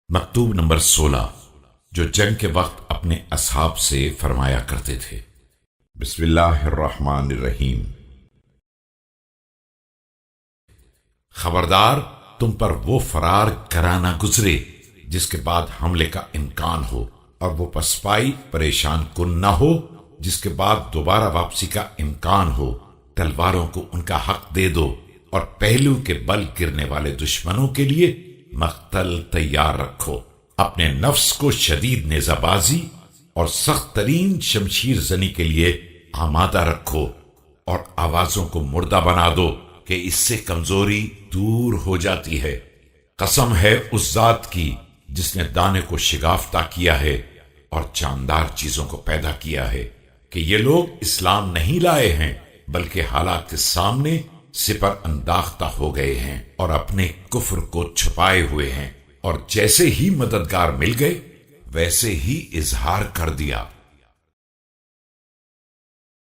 مکتوب نمبر 16 جو جنگ کے وقت اپنے اصحاب سے فرمایا کرتے تھے۔ بسم اللہ الرحمن الرحیم۔ خبردار تم پر وہ فرار کرا نہ گزرے جس کے بعد حملے کا امکان ہو، اور وہ پسپائی پریشان کن نہ ہو جس کے بعد دوبارہ واپسی کا امکان ہو۔ تلواروں کو ان کا حق دے دو، اور پہلو کے بل گرنے والے دشمنوں کے لیے مقتل تیار رکھو۔ اپنے نفس کو شدید نیزہ بازی اور سخت ترین شمشیر زنی کے لیے آمادہ رکھو، اور آوازوں کو مردہ بنا دو کہ اس سے کمزوری دور ہو جاتی ہے۔ قسم ہے اس ذات کی جس نے دانے کو شگافتہ کیا ہے اور جاندار چیزوں کو پیدا کیا ہے، کہ یہ لوگ اسلام نہیں لائے ہیں بلکہ حالات کے سامنے سپر انداختہ ہو گئے ہیں اور اپنے کفر کو چھپائے ہوئے ہیں، اور جیسے ہی مددگار مل گئے ویسے ہی اظہار کر دیا۔